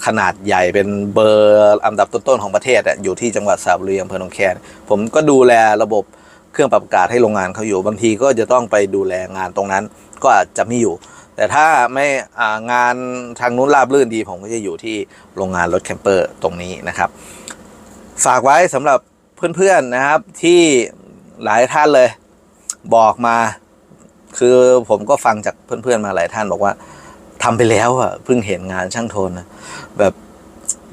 ขนาดใหญ่เป็นเบอร์อันดับต้นๆของประเทศอยู่ที่จังหวัดสระบุรีอำเภอหนองแคผมก็ดูแลระบบเครื่องปรับอากาศให้โรงงานเขาอยู่บางทีก็จะต้องไปดูแลงานตรงนั้นก็อาจจะไม่อยู่แต่ถ้าไม่งานทางนู้นราบรื่นดีผมก็จะอยู่ที่โรงงานรถแคมเปอร์ตรงนี้นะครับฝากไว้สำหรับเพื่อนๆนะครับที่หลายท่านเลยบอกมาคือผมก็ฟังจากเพื่อนๆมาหลายท่านบอกว่าทำไปแล้วอ่ะเพิ่งเห็นงานช่างโทนนะแบบ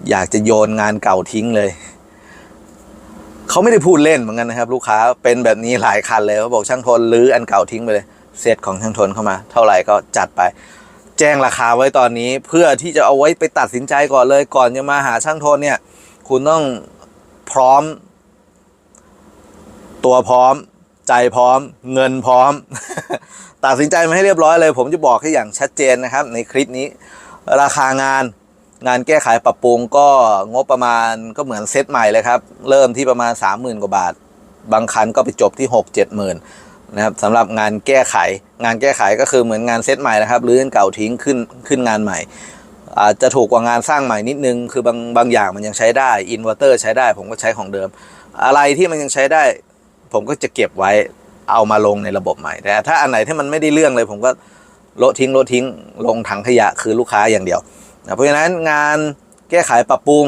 อยากจะโยนงานเก่าทิ้งเลยเขาไม่ได้พูดเล่นเหมือนกันนะครับลูกค้าเป็นแบบนี้หลายคันเลยเขาบอกช่างโทนรื้ออันเก่าทิ้งไปเลยเซตของช่างโทนเข้ามาเท่าไหร่ก็จัดไปแจ้งราคาไว้ตอนนี้เพื่อที่จะเอาไว้ไปตัดสินใจก่อนเลยก่อนจะมาหาช่างโทนเนี่ยคุณต้องพร้อมตัวพร้อมใจพร้อมเงินพร้อม ตัดสินใจมาให้เรียบร้อยเลยผมจะบอกให้อย่างชัดเจนนะครับในคลิปนี้ราคางานแก้ไขปรับปรุงก็งบประมาณก็เหมือนเซตใหม่เลยครับเริ่มที่ประมาณ 30,000 กว่าบาทบางคันก็ไปจบที่ 6-7 หมื่นนะครับสำหรับงานแก้ไขก็คือเหมือนงานเซตใหม่นะครับหรืองานเก่าทิ้งขึ้นงานใหม่ อาจจะถูกกว่างานสร้างใหม่นิดนึงคือบางอย่างมันยังใช้ได้อินเวอร์เตอร์ใช้ได้ผมก็ใช้ของเดิมอะไรที่มันยังใช้ได้ผมก็จะเก็บไว้เอามาลงในระบบใหม่แต่ถ้าอันไหนที่มันไม่ได้เรื่องเลยผมก็โละทิ้งลงถังขยะคือลูกค้าอย่างเดียวนะเพราะฉะนั้นงานแก้ไขปรับปรุง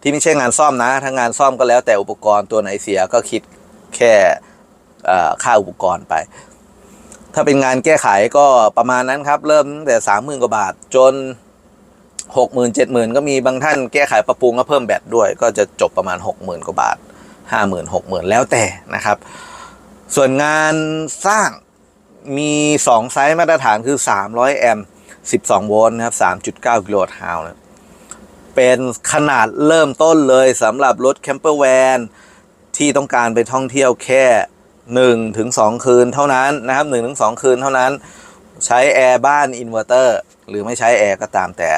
ที่ไม่ใช่งานซ่อมนะถ้างานซ่อมก็แล้วแต่อุปกรณ์ตัวไหนเสียก็คิดแค่ค่าอุปกรณ์ไปถ้าเป็นงานแก้ไขก็ประมาณนั้นครับเริ่มตั้งแต่30,000 กว่าบาทจน60,000 70,000ก็มีบางท่านแก้ไขปรับปรุงก็เพิ่มแบตด้วยก็จะจบประมาณ60,000 กว่าบาท50,000 60,000แล้วแต่นะครับส่วนงานสร้างมี2ไซส์มาตรฐานคือ300 แอมป์12 โวลต์นะครับ 3.9 กิโลวัตต์ฮาวนะเป็นขนาดเริ่มต้นเลยสำหรับรถแคมเปอร์แวนที่ต้องการไปท่องเที่ยวแค่1-2 คืนเท่านั้นนะครับ1-2 คืนเท่านั้นใช้แอร์บ้านอินเวอร์เตอร์หรือไม่ใช้แอร์ก็ตามแต่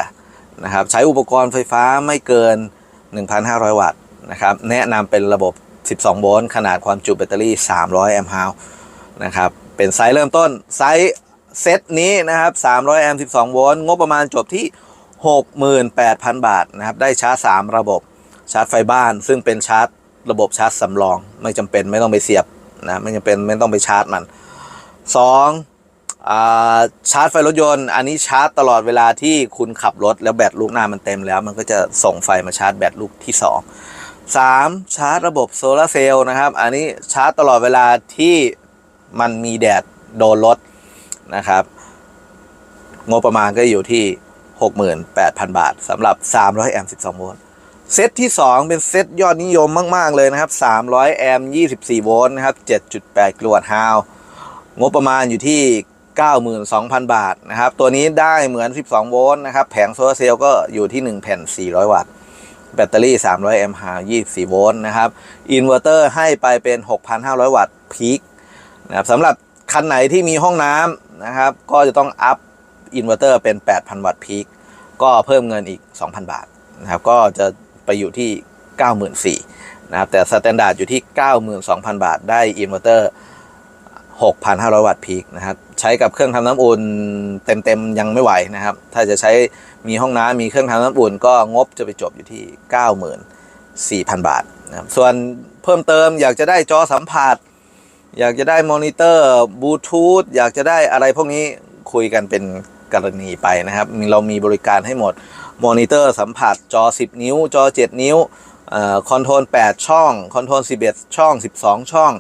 นะครับใช้อุปกรณ์ไฟฟ้าไม่เกิน 1,500 วัตต์นะครับแนะนำเป็นระบบ12 โวลต์ขนาดความจุแบตเตอรี่300 แอมป์ฮาวนะครับเป็นไซส์เริ่มต้นไซส์เซตนี้นะครับ300 แอมป์12 โวลต์งบประมาณจบที่ 68,000 บาทนะครับได้ชาร์จ3ระบบชาร์จไฟบ้านซึ่งเป็นชาร์จระบบชาร์จสำรองไม่จำเป็นไม่ต้องไปเสียบนะไม่จำเป็นไม่ต้องไปชาร์จมัน2ชาร์จไฟรถยนต์อันนี้ชาร์จตลอดเวลาที่คุณขับรถแล้วแบตลูกหน้ามันเต็มแล้วมันก็จะส่งไฟมาชาร์จแบตลูกที่2 3ชาร์จระบบโซลาร์เซลล์นะครับอันนี้ชาร์จตลอดเวลาที่มันมีแดดโดนรถนะครับงบประมาณก็อยู่ที่ 68,000 บาทสำหรับ300 แอมป์12 โวลต์เซตที่2เป็นเซตยอดนิยมมากๆเลยนะครับ300 แอมป์24 โวลต์นะครับ 7.8 กิโลวัตต์ฮาวงบประมาณอยู่ที่ 92,000 บาทนะครับตัวนี้ได้เหมือน12 โวลต์นะครับแผงโซลาร์เซลล์ก็อยู่ที่1แผ่น400 วัตต์แบตเตอรี่300 แอมป์ฮาว24 โวลต์นะครับอินเวอร์เตอร์ให้ไปเป็น 6,500 วัตต์พีคนะครับสำหรับคันไหนที่มีห้องน้ำนะครับก็จะต้องอัพอินเวอร์เตอร์เป็น 8,000 วัตต์พีคก็เพิ่มเงินอีก 2,000 บาทนะครับก็จะไปอยู่ที่ 94,000 นะครับแต่สแตนดาร์ดอยู่ที่ 92,000 บาทได้อินเวอร์เตอร์ 6,500 วัตต์พีคนะครับใช้กับเครื่องทำน้ำอุ่นเต็มยังไม่ไหวนะครับถ้าจะใช้มีห้องน้ำมีเครื่องทำน้ำอุ่นก็งบจะไปจบอยู่ที่ 94,000 บาทนะครับส่วนเพิ่มเติมอยากจะได้จอสัมผัสอยากจะได้มอนิเตอร์บลูทูธอยากจะได้อะไรพวกนี้คุยกันเป็นกรณีไปนะครับเรามีบริการให้หมดมอนิเตอร์สัมผัสจอ10 นิ้วจอ7 นิ้วคอนโทรล8 ช่องคอนโทรล11 ช่อง12 ช่อง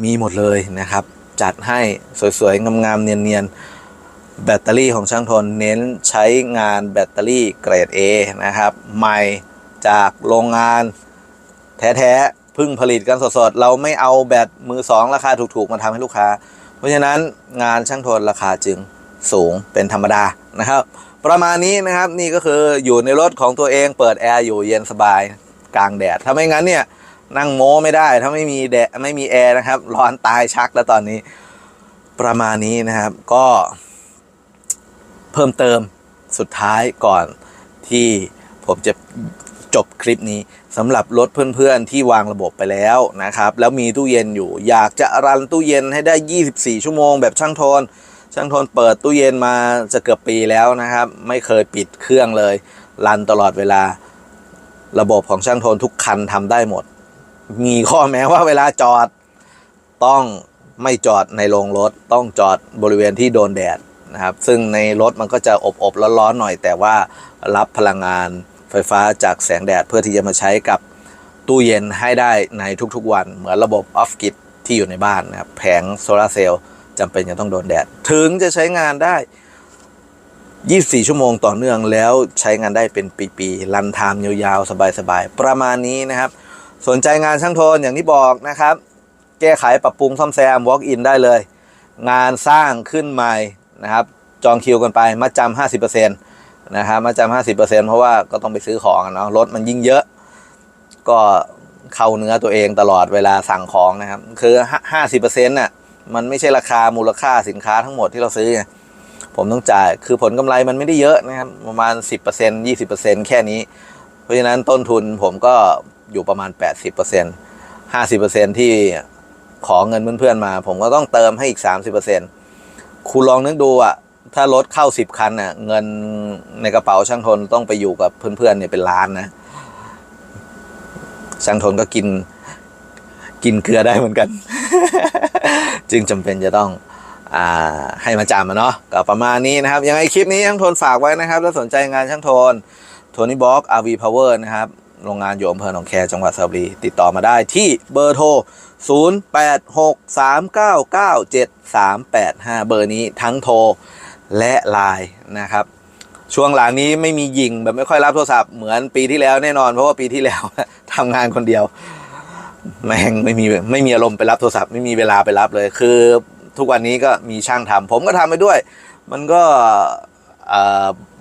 มีหมดเลยนะครับจัดให้สวยๆงามๆเนียนๆแบตเตอรี่ของช่างทนเน้นใช้งานแบตเตอรี่เกรด A นะครับใหม่จากโรงงานแท้ๆเพิ่งผลิตกันสดๆเราไม่เอาแบตมือ2ราคาถูกๆมาทำให้ลูกค้าเพราะฉะนั้นงานช่างทนราคาจึงสูงเป็นธรรมดานะครับประมาณนี้นะครับนี่ก็คืออยู่ในรถของตัวเองเปิดแอร์อยู่เย็นสบายกลางแดดถ้าไม่งั้นเนี่ยนั่งโม้ไม่ได้ถ้าไม่มีแดดไม่มีแอร์นะครับร้อนตายชักแล้วตอนนี้ประมาณนี้นะครับก็เพิ่มเติมสุดท้ายก่อนที่ผมจะจบคลิปนี้สำหรับรถเพื่อนๆที่วางระบบไปแล้วนะครับแล้วมีตู้เย็นอยู่อยากจะรันตู้เย็นให้ได้24 ชั่วโมงแบบช่างทนเปิดตู้เย็นมาจะเกือบปีแล้วนะครับไม่เคยปิดเครื่องเลยรันตลอดเวลาระบบของช่างทนทุกคันทำได้หมดมีข้อแม้ว่าเวลาจอดต้องไม่จอดในโรงรถต้องจอดบริเวณที่โดนแดดนะครับซึ่งในรถมันก็จะอบร้อนๆหน่อยแต่ว่ารับพลังงานไฟฟ้าจากแสงแดดเพื่อที่จะมาใช้กับตู้เย็นให้ได้ในทุกๆวันเหมือนระบบออฟกริดที่อยู่ในบ้านนะครับแผงโซลาร์เซลล์จำเป็นจะต้องโดนแดดถึงจะใช้งานได้24 ชั่วโมงต่อเนื่องแล้วใช้งานได้เป็นปีๆรันไทม์ยาวๆสบายๆประมาณนี้นะครับสนใจงานช่างทนอย่างที่บอกนะครับแก้ไขปรับปรุงซ่อมแซม walk in ได้เลยงานสร้างขึ้นใหม่นะครับจองคิวกันไปมัดจำ 50% นะครับมัดจำ 50% เพราะว่าก็ต้องไปซื้อของเนาะรถมันยิ่งเยอะก็เข้าเนื้อตัวเองตลอดเวลาสั่งของนะครับคือ 50% น่ะมันไม่ใช่ราคามูลค่าสินค้าทั้งหมดที่เราซื้อไงผมต้องจ่ายคือผลกำไรมันไม่ได้เยอะนะครับประมาณ 10% 20% แค่นี้เพราะฉะนั้นต้นทุนผมก็อยู่ประมาณ 80% 50% ที่ขอเงินเพื่อนๆมาผมก็ต้องเติมให้อีก 30% คุณลองนึกดูอ่ะ ถ้ารถเข้า10 คันน่ะเงินในกระเป๋าช่างทนต้องไปอยู่กับเพื่อนๆเนี่ยเป็นล้านนะช่างทนก็กินเกลือได้เหมือนกัน จึงจำเป็นจะต้องให้มาจำเนาะก็ประมาณนี้นะครับยังไงคลิปนี้ช่างทนฝากไว้นะครับถ้าสนใจงานช่างทนโทนี่บล็อก RV Power นะครับโรงงานอยู่อำเภอหนองแคจังหวัดสระบุรีติดต่อมาได้ที่เบอร์โทร 0863997385 เบอร์นี้ทั้งโทรและไลน์นะครับช่วงหลังนี้ไม่มียิงแบบไม่ค่อยรับโทรศัพท์เหมือนปีที่แล้วแน่นอนเพราะว่าปีที่แล้ว ทำงานคนเดียวแม่งไม่มีอารมณ์ไปรับโทรศัพท์ไม่มีเวลาไปรับเลยคือทุกวันนี้ก็มีช่างทำผมก็ทำไปด้วยมันก็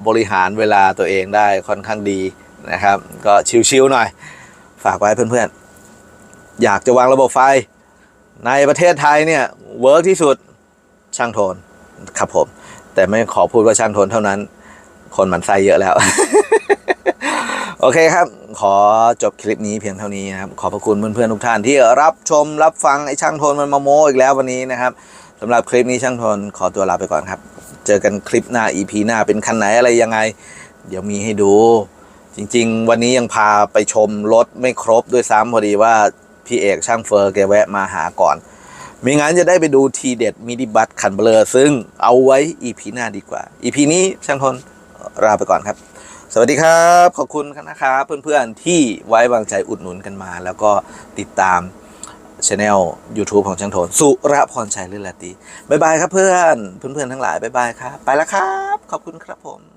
บริหารเวลาตัวเองได้ค่อนข้างดีนะครับก็ชิลๆหน่อยฝากไว้เพื่อนๆอยากจะวางระบบไฟในประเทศไทยเนี่ยเวิร์กที่สุดช่างโทนครับผมแต่ไม่ขอพูดว่าช่างโทนเท่านั้นคนมันไส้เยอะแล้ว โอเคครับขอจบคลิปนี้เพียงเท่านี้นะครับขอบพระคุณเพื่อนๆทุกท่านที่รับชมรับฟังไอ้ช่างโทนมันมาโม้อีกแล้ววันนี้นะครับสำหรับคลิปนี้ช่างโทนขอตัวลาไปก่อนครับเจอกันคลิปหน้า EP หน้าเป็นคันไหนอะไรยังไงเดี๋ยวมีให้ดูจริงๆวันนี้ยังพาไปชมรถไม่ครบด้วยซ้ำพอดีว่าพี่เอกช่างเฟอร์แกแวะมาหาก่อนไม่งั้นจะได้ไปดูทีเด็ดมินิบัสคันเบลอซึ่งเอาไว้ EP หน้าดีกว่า EP นี้ช่างทนลาไปก่อนครับสวัสดีครับขอบคุณนะครับเพื่อนๆที่ไว้วางใจอุดหนุนกันมาแล้วก็ติดตามchannel YouTube ของช่างทนสุรพรชัย ลื่นลาตีบ๊ายบายครับเพื่อนทั้งหลายบ๊ายบายครับไปแล้วครับขอบคุณครับผม